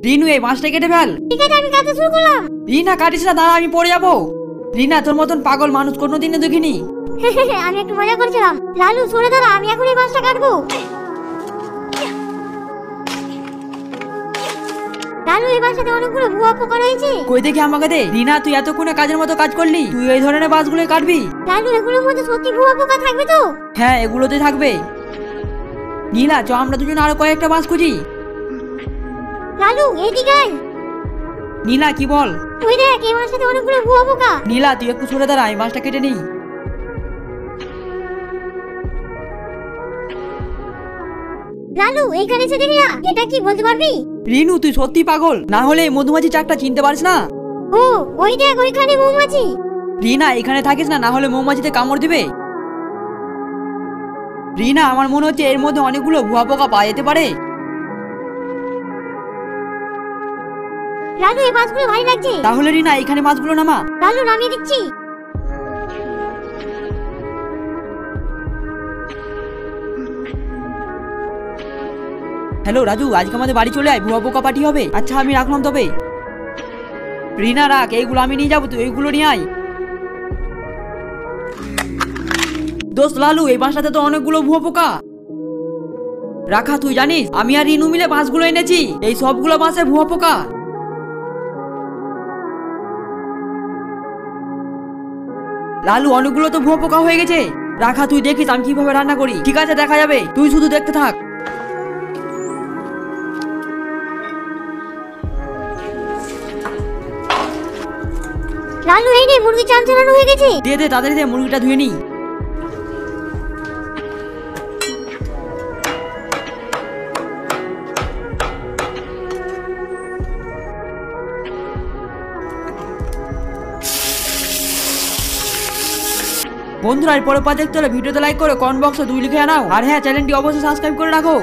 রিনু এই মাছটা কেটে ফেল। ঠিক আছে, আমি কাটতে শুরু করলাম। রিনা কাটিস না, দাঁড়া, আমি পড়ে যাবো। রিনা তোর মতন পাগল মানুষ কোনোদিনও দেখিনি। আমি একটু মজা করছিলাম। লালু সরে দাঁড়া, আমি এখন এই মাছটা কাটবো। লালু এই মাছটাতে অনেকগুলো ভুয়া পোকা রয়েছে। কই দেখি আমাকে দে। রিনা তুই এতক্ষণে কাজের মতো কাজ করলি, তুই এই ধরনের মাছগুলোই কাটবি? লালু এগুলোর মধ্যে সত্যি ভুয়া পোকা থাকবে তো? হ্যাঁ, এগুলোতে থাকবে। নীলা চ আমরা দুজন আরো কয়েকটা মাছ খুঁজি। লালু এদিকে আয়। নীলা কি বল? ওই দেখ, এই মাছটাতে অনেকগুলো ভুয়া পোকা। নীলা তুই একটু সরে দাঁড়া, এই মাছটা কেটে নিই। লালু এইখানে এসে দেখি না, এটা কি বলতে পারবি? রিনু তুই সত্যি পাগল, না হলে এই মধুমাছি চাকটা চিনতে পারিস না? ও ওই দেখ, ওইখানে মৌমাছি। রিনা এখানে থাকিস না, না হলে মৌমাছিতে কামড় দিবে। রিনা আমার মনে হচ্ছে এর মধ্যে অনেকগুলো ভুয়া পোকা পাওয়া যেতে পারে। লালু এই মাছগুলো ভারী লাগছে। তাহলে রিনা এখানে মাছগুলো নামা। লালু নামিয়ে দিচ্ছি। হ্যালো রাজু, আজকে আমাদের বাড়ি চলে আয়, ভুয়া পোকা পার্টি হবে। আচ্ছা আমি রাখলাম তবে। রিনা রাখ, এইগুলো আমি নিয়ে যাবো, তুই এইগুলো নিয়ে আয়। দোস্ত লালু এই বাসাতে তো অনেকগুলো ভুয়া পোকা রাখা। তুই জানিস আমি আর রিনু মিলে বাঁশগুলো এনেছি, এই সবগুলো বাঁশে ভুয়া পোকা। লালু অনেকগুলো তো ভুয়া পোকা হয়ে গেছে। রাখা তুই দেখিস আমি কিভাবে রান্না করি। ঠিক আছে দেখা যাবে, তুই শুধু দেখতে থাক। লালু এই নে, মুরগি চাল চালানো হয়ে গেছে। দে দে তাড়াতাড়ি দে, মুরগিটা ধুয়ে নি। বন্ধুরা এর পরে দেখতে হলে ভিডিওতে লাইক করে কমেন্ট বক্সে 2 লিখে আনাও। আর হ্যাঁ, চ্যানেলটি অবশ্যই সাবস্ক্রাইব করে রাখো।